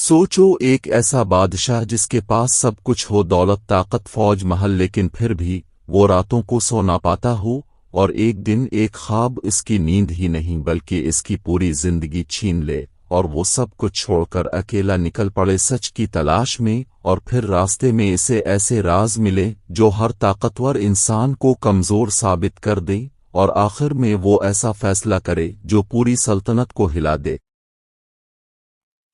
सोचो एक ऐसा बादशाह जिसके पास सब कुछ हो, दौलत, ताकत, फौज, महल, लेकिन फिर भी वो रातों को सो ना पाता हो, और एक दिन एक ख्वाब इसकी नींद ही नहीं बल्कि इसकी पूरी जिंदगी छीन ले, और वो सब कुछ छोड़कर अकेला निकल पड़े सच की तलाश में, और फिर रास्ते में इसे ऐसे राज मिले जो हर ताकतवर इंसान को कमजोर साबित कर दे, और आखिर में वो ऐसा फैसला करे जो पूरी सल्तनत को हिला दे।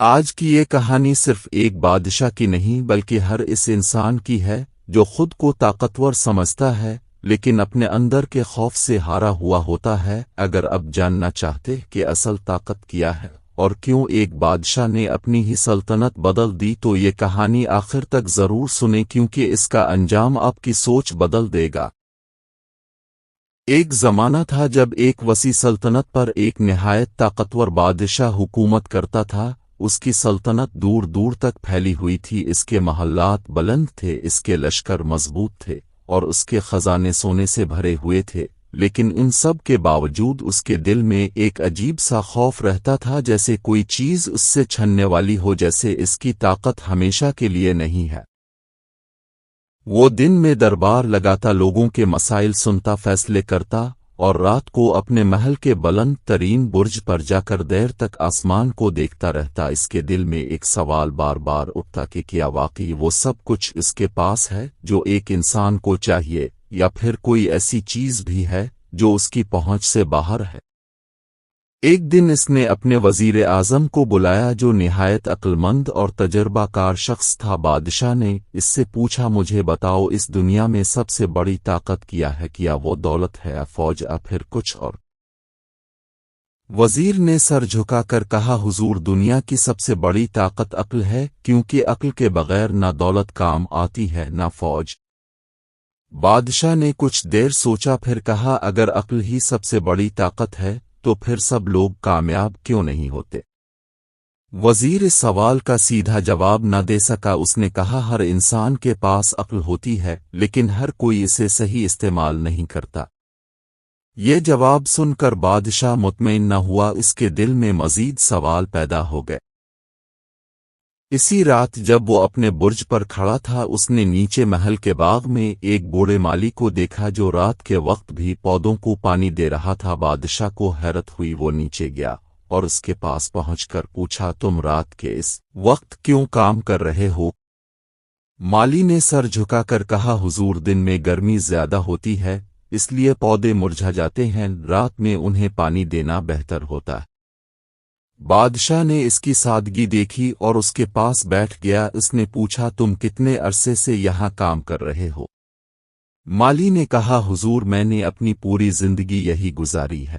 आज की ये कहानी सिर्फ एक बादशाह की नहीं बल्कि हर इस इंसान की है जो खुद को ताकतवर समझता है लेकिन अपने अंदर के खौफ से हारा हुआ होता है। अगर अब जानना चाहते कि असल ताकत क्या है और क्यों एक बादशाह ने अपनी ही सल्तनत बदल दी, तो ये कहानी आखिर तक जरूर सुने क्योंकि इसका अंजाम आपकी सोच बदल देगा। एक जमाना था जब एक वसी सल्तनत पर एक निहायत ताकतवर बादशाह हुकूमत करता था। उसकी सल्तनत दूर दूर तक फैली हुई थी, इसके महल्लात बुलंद थे, इसके लश्कर मजबूत थे और उसके खजाने सोने से भरे हुए थे। लेकिन इन सब के बावजूद उसके दिल में एक अजीब सा खौफ रहता था, जैसे कोई चीज उससे छनने वाली हो, जैसे इसकी ताकत हमेशा के लिए नहीं है। वो दिन में दरबार लगाता, लोगों के मसाइल सुनता, फैसले करता, और रात को अपने महल के बुलंद तरीन बुर्ज पर जाकर देर तक आसमान को देखता रहता। इसके दिल में एक सवाल बार बार उठता कि क्या वाकई वो सब कुछ इसके पास है जो एक इंसान को चाहिए, या फिर कोई ऐसी चीज भी है जो उसकी पहुंच से बाहर है। एक दिन इसने अपने वजीर आजम को बुलाया जो निहायत अक्लमंद और तजर्बाकार शख्स था। बादशाह ने इससे पूछा, मुझे बताओ इस दुनिया में सबसे बड़ी ताकत क्या है? क्या वो दौलत है या फौज या फिर कुछ और? वजीर ने सर झुकाकर कहा, हुजूर, दुनिया की सबसे बड़ी ताकत अक्ल है, क्योंकि अक्ल के बगैर ना दौलत काम आती है ना फौज। बादशाह ने कुछ देर सोचा, फिर कहा, अगर अक्ल ही सबसे बड़ी ताकत है तो फिर सब लोग कामयाब क्यों नहीं होते? वजीर इस सवाल का सीधा जवाब न दे सका। उसने कहा, हर इंसान के पास अक्ल होती है लेकिन हर कोई इसे सही इस्तेमाल नहीं करता। ये जवाब सुनकर बादशाह मुतमईन न हुआ, इसके दिल में मजीद सवाल पैदा हो गए। इसी रात जब वो अपने बुर्ज पर खड़ा था, उसने नीचे महल के बाग में एक बूढ़े माली को देखा जो रात के वक्त भी पौधों को पानी दे रहा था। बादशाह को हैरत हुई, वो नीचे गया और उसके पास पहुंचकर पूछा, तुम रात के इस वक्त क्यों काम कर रहे हो? माली ने सर झुकाकर कहा, हुजूर, दिन में गर्मी ज्यादा होती है इसलिए पौधे मुरझा जाते हैं, रात में उन्हें पानी देना बेहतर होता है। बादशाह ने इसकी सादगी देखी और उसके पास बैठ गया। उसने पूछा, तुम कितने अरसे से यहाँ काम कर रहे हो? माली ने कहा, हुजूर, मैंने अपनी पूरी जिंदगी यही गुजारी है।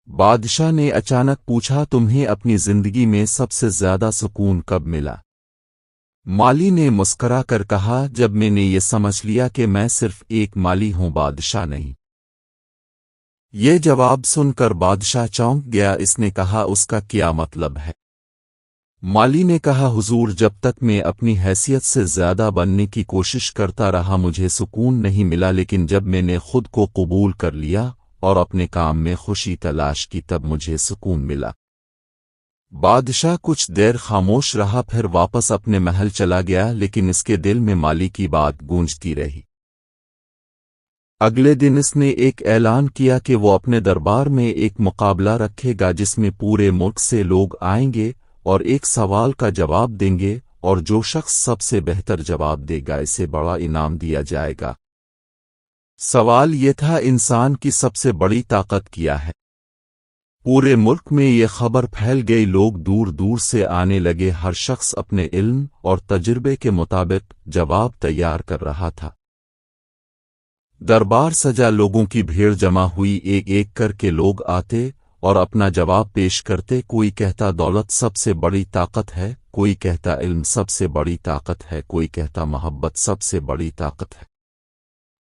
बादशाह ने अचानक पूछा, तुम्हें अपनी जिंदगी में सबसे ज्यादा सुकून कब मिला? माली ने मुस्करा कर कहा, जब मैंने ये समझ लिया कि मैं सिर्फ एक माली हूं, बादशाह नहीं। ये जवाब सुनकर बादशाह चौंक गया। इसने कहा, उसका क्या मतलब है? माली ने कहा, हुजूर, जब तक मैं अपनी हैसियत से ज्यादा बनने की कोशिश करता रहा मुझे सुकून नहीं मिला, लेकिन जब मैंने खुद को कबूल कर लिया और अपने काम में खुशी तलाश की तब मुझे सुकून मिला। बादशाह कुछ देर खामोश रहा, फिर वापस अपने महल चला गया, लेकिन इसके दिल में माली की बात गूंजती रही। अगले दिन इसने एक ऐलान किया कि वो अपने दरबार में एक मुकाबला रखेगा जिसमें पूरे मुल्क से लोग आएंगे और एक सवाल का जवाब देंगे, और जो शख्स सबसे बेहतर जवाब देगा इसे बड़ा इनाम दिया जाएगा। सवाल ये था, इंसान की सबसे बड़ी ताकत क्या है? पूरे मुल्क में ये खबर फैल गई, लोग दूर दूर से आने लगे, हर शख्स अपने इल्म और तजुर्बे के मुताबिक जवाब तैयार कर रहा था। दरबार सजा, लोगों की भीड़ जमा हुई, एक एक करके लोग आते और अपना जवाब पेश करते। कोई कहता दौलत सबसे बड़ी ताकत है, कोई कहता इल्म सबसे बड़ी ताकत है, कोई कहता मोहब्बत सबसे बड़ी ताकत है।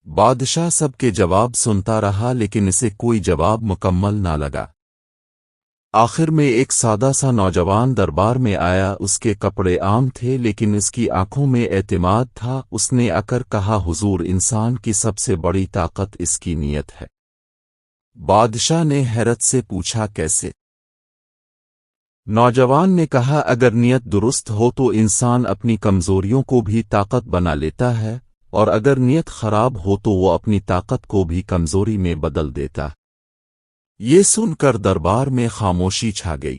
बादशाह सबके जवाब सुनता रहा लेकिन इसे कोई जवाब मुकम्मल ना लगा। आखिर में एक सादा सा नौजवान दरबार में आया। उसके कपड़े आम थे लेकिन इसकी आंखों में एतमाद था। उसने आकर कहा, हुजूर, इंसान की सबसे बड़ी ताकत इसकी नीयत है। बादशाह ने हैरत से पूछा, कैसे? नौजवान ने कहा, अगर नीयत दुरुस्त हो तो इंसान अपनी कमजोरियों को भी ताकत बना लेता है, और अगर नीयत खराब हो तो वो अपनी ताकत को भी कमजोरी में बदल देता है। ये सुनकर दरबार में खामोशी छा गई।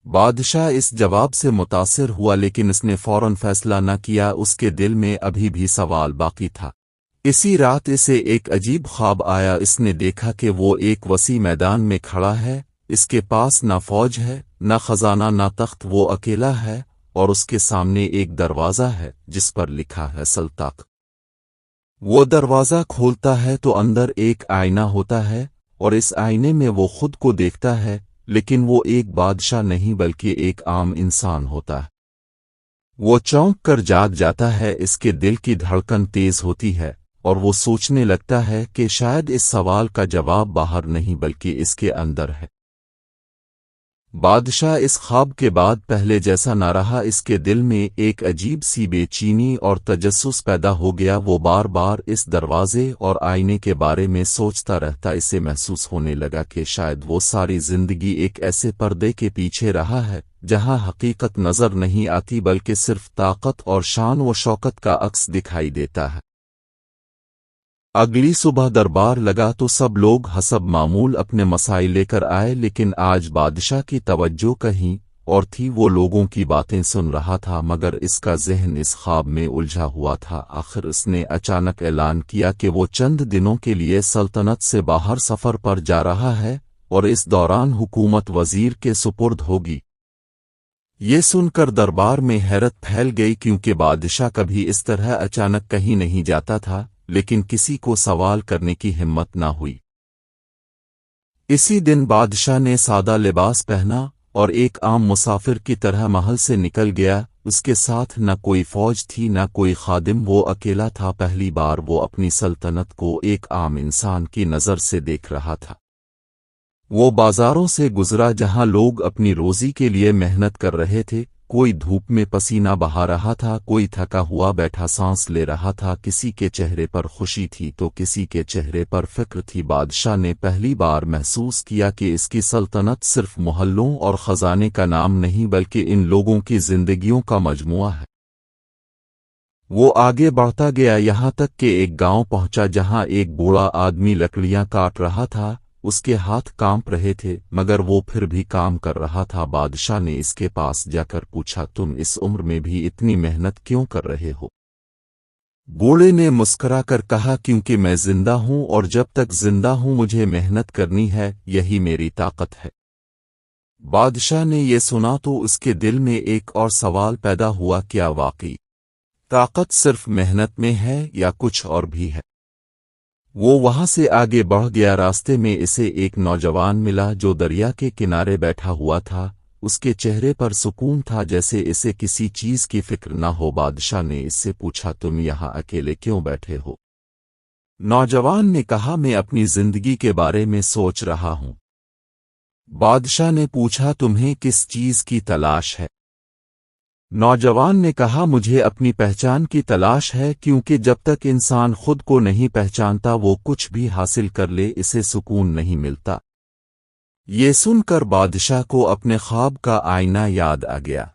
बादशाह इस जवाब से मुतासिर हुआ, लेकिन इसने फौरन फैसला न किया। उसके दिल में अभी भी सवाल बाकी था। इसी रात इसे एक अजीब ख्वाब आया। इसने देखा कि वो एक वसी मैदान में खड़ा है। इसके पास न फौज है, न खजाना, न तख्त। वो अकेला है और उसके सामने एक दरवाज़ा है जिस पर लिखा है सल्ताक। वो दरवाज़ा खोलता है तो अंदर एक आईना होता है और इस आईने में वो खुद को देखता है, लेकिन वो एक बादशाह नहीं बल्कि एक आम इंसान होता है। वो चौंक कर जाग जाता है। इसके दिल की धड़कन तेज होती है और वो सोचने लगता है कि शायद इस सवाल का जवाब बाहर नहीं बल्कि इसके अंदर है। बादशाह इस ख्वाब के बाद पहले जैसा न रहा। इसके दिल में एक अजीब सी बेचैनी और तजस्सुस पैदा हो गया। वो बार बार इस दरवाजे और आईने के बारे में सोचता रहता। इसे महसूस होने लगा कि शायद वो सारी जिंदगी एक ऐसे पर्दे के पीछे रहा है जहां हकीकत नजर नहीं आती बल्कि सिर्फ ताकत और शान व शौकत का अक्स दिखाई देता है। अगली सुबह दरबार लगा तो सब लोग हसब मामूल अपने मसाइल लेकर आए, लेकिन आज बादशाह की तवज्जो कहीं और थी। वो लोगों की बातें सुन रहा था मगर इसका ज़हन इस ख्वाब में उलझा हुआ था। आखिर उसने अचानक ऐलान किया कि वो चंद दिनों के लिए सल्तनत से बाहर सफ़र पर जा रहा है और इस दौरान हुकूमत वजीर के सुपुर्द होगी। ये सुनकर दरबार में हैरत फैल गई, क्योंकि बादशाह कभी इस तरह अचानक कहीं नहीं जाता था, लेकिन किसी को सवाल करने की हिम्मत न हुई। इसी दिन बादशाह ने सादा लिबास पहना और एक आम मुसाफिर की तरह महल से निकल गया। उसके साथ न कोई फौज थी न कोई खादिम। वो अकेला था। पहली बार वो अपनी सल्तनत को एक आम इंसान की नज़र से देख रहा था। वो बाजारों से गुजरा जहां लोग अपनी रोजी के लिए मेहनत कर रहे थे। कोई धूप में पसीना बहा रहा था, कोई थका हुआ बैठा सांस ले रहा था। किसी के चेहरे पर खुशी थी तो किसी के चेहरे पर फिक्र थी। बादशाह ने पहली बार महसूस किया कि इसकी सल्तनत सिर्फ मोहल्लों और खजाने का नाम नहीं बल्कि इन लोगों की जिंदगियों का मजमुआ है। वो आगे बढ़ता गया, यहाँ तक कि एक गांव पहुंचा जहां एक बूढ़ा आदमी लकड़ियां काट रहा था। उसके हाथ कांप रहे थे मगर वो फिर भी काम कर रहा था। बादशाह ने इसके पास जाकर पूछा, तुम इस उम्र में भी इतनी मेहनत क्यों कर रहे हो? बूढ़े ने मुस्कुरा कर कहा, क्योंकि मैं जिंदा हूं और जब तक जिंदा हूं मुझे मेहनत करनी है, यही मेरी ताकत है। बादशाह ने ये सुना तो उसके दिल में एक और सवाल पैदा हुआ, क्या वाकई ताकत सिर्फ मेहनत में है या कुछ और भी है? वो वहां से आगे बढ़ गया। रास्ते में इसे एक नौजवान मिला जो दरिया के किनारे बैठा हुआ था। उसके चेहरे पर सुकून था, जैसे इसे किसी चीज की फिक्र न हो। बादशाह ने इससे पूछा, तुम यहाँ अकेले क्यों बैठे हो? नौजवान ने कहा, मैं अपनी जिंदगी के बारे में सोच रहा हूं। बादशाह ने पूछा, तुम्हें किस चीज की तलाश है? नौजवान ने कहा, मुझे अपनी पहचान की तलाश है, क्योंकि जब तक इंसान खुद को नहीं पहचानता वो कुछ भी हासिल कर ले इसे सुकून नहीं मिलता। ये सुनकर बादशाह को अपने ख्वाब का आईना याद आ गया।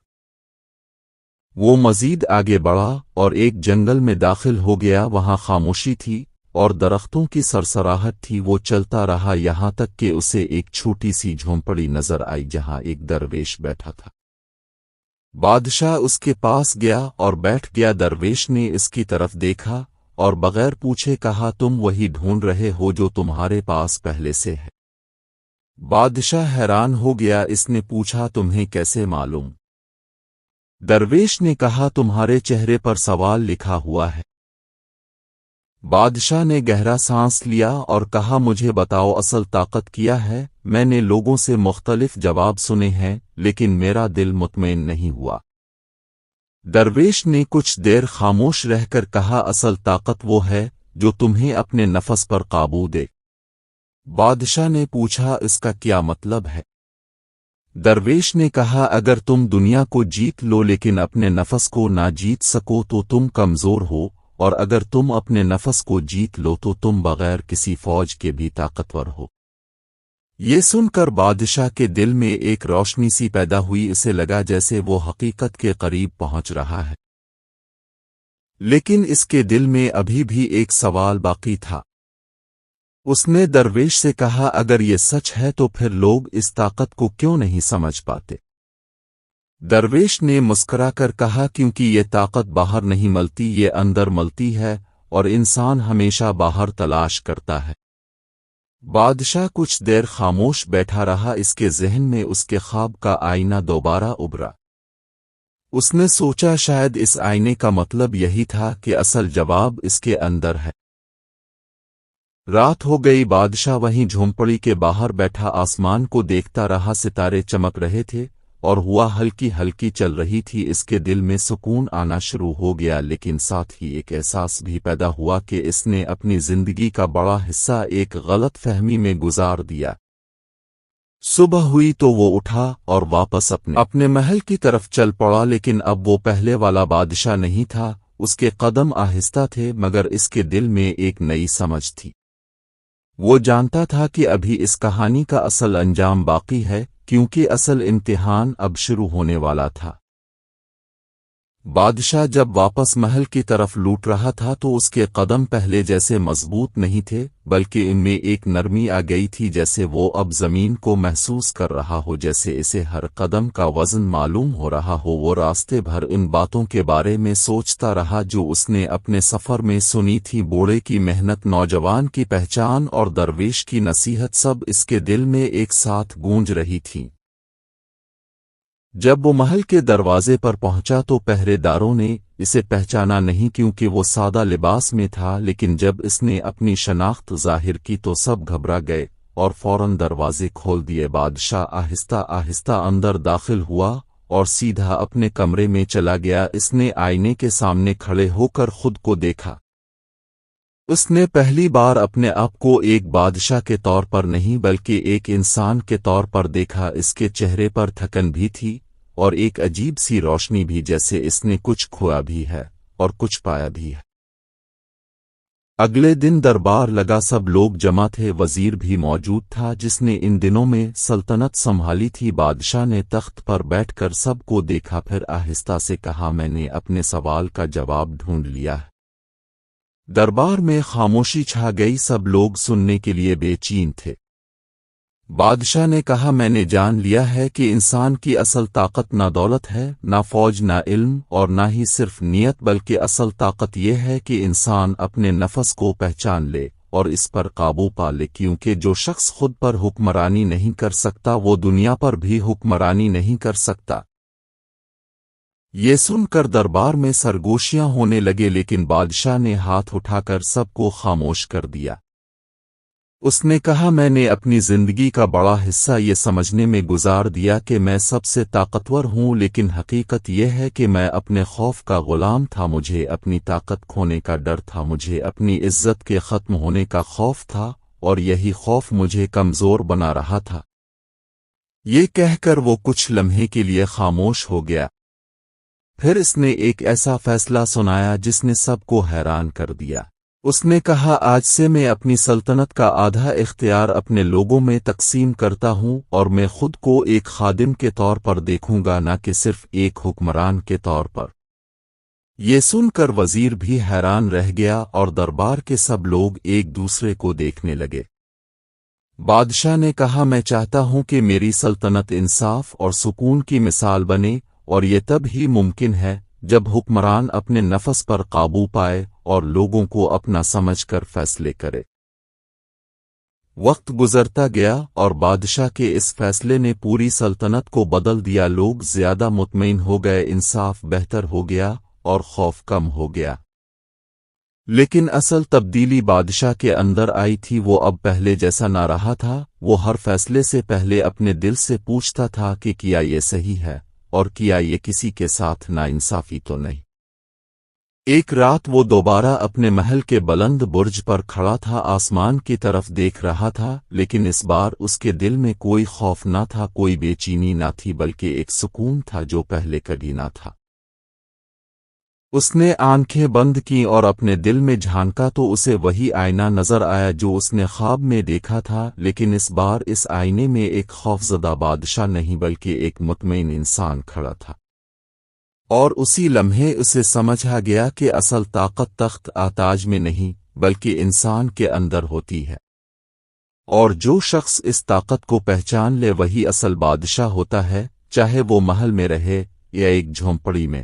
वो मजीद आगे बढ़ा और एक जंगल में दाखिल हो गया। वहां खामोशी थी और दरख्तों की सरसराहट थी। वो चलता रहा यहाँ तक कि उसे एक छोटी सी झोंपड़ी नजर आई जहां एक दरवेश बैठा था। बादशाह उसके पास गया और बैठ गया। दरवेश ने इसकी तरफ देखा और बगैर पूछे कहा, तुम वही ढूंढ रहे हो जो तुम्हारे पास पहले से है? बादशाह हैरान हो गया। इसने पूछा, तुम्हें कैसे मालूम? दरवेश ने कहा, तुम्हारे चेहरे पर सवाल लिखा हुआ है। बादशाह ने गहरा सांस लिया और कहा, मुझे बताओ असल ताकत क्या है? मैंने लोगों से मुख्तलिफ जवाब सुने हैं लेकिन मेरा दिल मुतमईन नहीं हुआ। दरवेश ने कुछ देर खामोश रहकर कहा, असल ताकत वो है जो तुम्हें अपने नफस पर काबू दे। बादशाह ने पूछा, इसका क्या मतलब है? दरवेश ने कहा, अगर तुम दुनिया को जीत लो लेकिन अपने नफस को ना जीत सको तो तुम कमजोर हो, और अगर तुम अपने नफस को जीत लो तो तुम बगैर किसी फौज के भी ताकतवर हो। یہ سن کر بادشاہ کے دل میں ایک روشنی سی پیدا ہوئی، اسے لگا جیسے وہ حقیقت کے قریب پہنچ رہا ہے، لیکن اس کے دل میں ابھی بھی ایک سوال باقی تھا۔ اس نے درویش سے کہا، اگر یہ سچ ہے تو پھر لوگ اس طاقت کو کیوں نہیں سمجھ پاتے؟ درویش نے مسکرا کر کہا، کیونکہ یہ طاقت باہر نہیں ملتی، یہ اندر ملتی ہے، اور انسان ہمیشہ باہر تلاش کرتا ہے۔ بادشاہ کچھ دیر خاموش بیٹھا رہا، اس کے ذہن میں اس کے خواب کا آئینہ دوبارہ ابھرا۔ اس نے سوچا شاید اس آئینے کا مطلب یہی تھا کہ اصل جواب اس کے اندر ہے۔ رات ہو گئی، بادشاہ وہیں جھونپڑی کے باہر بیٹھا آسمان کو دیکھتا رہا، ستارے چمک رہے تھے اور ہوا ہلکی ہلکی چل رہی تھی۔ اس کے دل میں سکون آنا شروع ہو گیا، لیکن ساتھ ہی ایک احساس بھی پیدا ہوا کہ اس نے اپنی زندگی کا بڑا حصہ ایک غلط فہمی میں گزار دیا۔ صبح ہوئی تو وہ اٹھا اور واپس اپنے محل کی طرف چل پڑا، لیکن اب وہ پہلے والا بادشاہ نہیں تھا۔ اس کے قدم آہستہ تھے، مگر اس کے دل میں ایک نئی سمجھ تھی۔ وہ جانتا تھا کہ ابھی اس کہانی کا اصل انجام باقی ہے، کیونکہ اصل امتحان اب شروع ہونے والا تھا۔ بادشاہ جب واپس محل کی طرف لوٹ رہا تھا تو اس کے قدم پہلے جیسے مضبوط نہیں تھے، بلکہ ان میں ایک نرمی آ گئی تھی، جیسے وہ اب زمین کو محسوس کر رہا ہو، جیسے اسے ہر قدم کا وزن معلوم ہو رہا ہو۔ وہ راستے بھر ان باتوں کے بارے میں سوچتا رہا جو اس نے اپنے سفر میں سنی تھی، بوڑھے کی محنت، نوجوان کی پہچان اور درویش کی نصیحت، سب اس کے دل میں ایک ساتھ گونج رہی تھیں۔ جب وہ محل کے دروازے پر پہنچا تو پہرے داروں نے اسے پہچانا نہیں، کیونکہ وہ سادہ لباس میں تھا، لیکن جب اس نے اپنی شناخت ظاہر کی تو سب گھبرا گئے اور فوراً دروازے کھول دیے۔ بادشاہ آہستہ آہستہ اندر داخل ہوا اور سیدھا اپنے کمرے میں چلا گیا۔ اس نے آئینے کے سامنے کھڑے ہو کر خود کو دیکھا۔ اس نے پہلی بار اپنے آپ کو ایک بادشاہ کے طور پر نہیں بلکہ ایک انسان کے طور پر دیکھا۔ اس کے چہرے پر تھکن بھی تھی اور ایک عجیب سی روشنی بھی، جیسے اس نے کچھ کھویا بھی ہے اور کچھ پایا بھی ہے۔ اگلے دن دربار لگا، سب لوگ جمع تھے، وزیر بھی موجود تھا جس نے ان دنوں میں سلطنت سنبھالی تھی۔ بادشاہ نے تخت پر بیٹھ کر سب کو دیکھا، پھر آہستہ سے کہا، میں نے اپنے سوال کا جواب ڈھونڈ لیا ہے۔ دربار میں خاموشی چھا گئی، سب لوگ سننے کے لیے بے چین تھے۔ بادشاہ نے کہا، میں نے جان لیا ہے کہ انسان کی اصل طاقت نہ دولت ہے، نہ فوج، نہ علم، اور نہ ہی صرف نیت، بلکہ اصل طاقت یہ ہے کہ انسان اپنے نفس کو پہچان لے اور اس پر قابو پا لے، کیونکہ جو شخص خود پر حکمرانی نہیں کر سکتا وہ دنیا پر بھی حکمرانی نہیں کر سکتا۔ یہ سن کر دربار میں سرگوشیاں ہونے لگے، لیکن بادشاہ نے ہاتھ اٹھا کر سب کو خاموش کر دیا۔ اس نے کہا، میں نے اپنی زندگی کا بڑا حصہ یہ سمجھنے میں گزار دیا کہ میں سب سے طاقتور ہوں، لیکن حقیقت یہ ہے کہ میں اپنے خوف کا غلام تھا۔ مجھے اپنی طاقت کھونے کا ڈر تھا، مجھے اپنی عزت کے ختم ہونے کا خوف تھا، اور یہی خوف مجھے کمزور بنا رہا تھا۔ یہ کہہ کر وہ کچھ لمحے کے لیے خاموش ہو گیا، پھر اس نے ایک ایسا فیصلہ سنایا جس نے سب کو حیران کر دیا۔ اس نے کہا، آج سے میں اپنی سلطنت کا آدھا اختیار اپنے لوگوں میں تقسیم کرتا ہوں، اور میں خود کو ایک خادم کے طور پر دیکھوں گا، نہ کہ صرف ایک حکمران کے طور پر۔ یہ سن کر وزیر بھی حیران رہ گیا اور دربار کے سب لوگ ایک دوسرے کو دیکھنے لگے۔ بادشاہ نے کہا، میں چاہتا ہوں کہ میری سلطنت انصاف اور سکون کی مثال بنے، اور یہ تب ہی ممکن ہے جب حکمران اپنے نفس پر قابو پائے اور لوگوں کو اپنا سمجھ کر فیصلے کرے۔ وقت گزرتا گیا اور بادشاہ کے اس فیصلے نے پوری سلطنت کو بدل دیا۔ لوگ زیادہ مطمئن ہو گئے، انصاف بہتر ہو گیا اور خوف کم ہو گیا۔ لیکن اصل تبدیلی بادشاہ کے اندر آئی تھی۔ وہ اب پہلے جیسا نہ رہا تھا۔ وہ ہر فیصلے سے پہلے اپنے دل سے پوچھتا تھا کہ کیا یہ صحیح ہے، اور کیا یہ کسی کے ساتھ ناانصافی تو نہیں۔ ایک رات وہ دوبارہ اپنے محل کے بلند برج پر کھڑا تھا، آسمان کی طرف دیکھ رہا تھا، لیکن اس بار اس کے دل میں کوئی خوف نہ تھا، کوئی بے چینی نہ تھی، بلکہ ایک سکون تھا جو پہلے کبھی نہ تھا۔ اس نے آنکھیں بند کیں اور اپنے دل میں جھانکا تو اسے وہی آئینہ نظر آیا جو اس نے خواب میں دیکھا تھا، لیکن اس بار اس آئینے میں ایک خوفزدہ بادشاہ نہیں بلکہ ایک مطمئن انسان کھڑا تھا۔ اور اسی لمحے اسے سمجھا گیا کہ اصل طاقت تخت آتاج میں نہیں بلکہ انسان کے اندر ہوتی ہے، اور جو شخص اس طاقت کو پہچان لے وہی اصل بادشاہ ہوتا ہے، چاہے وہ محل میں رہے یا ایک جھونپڑی میں۔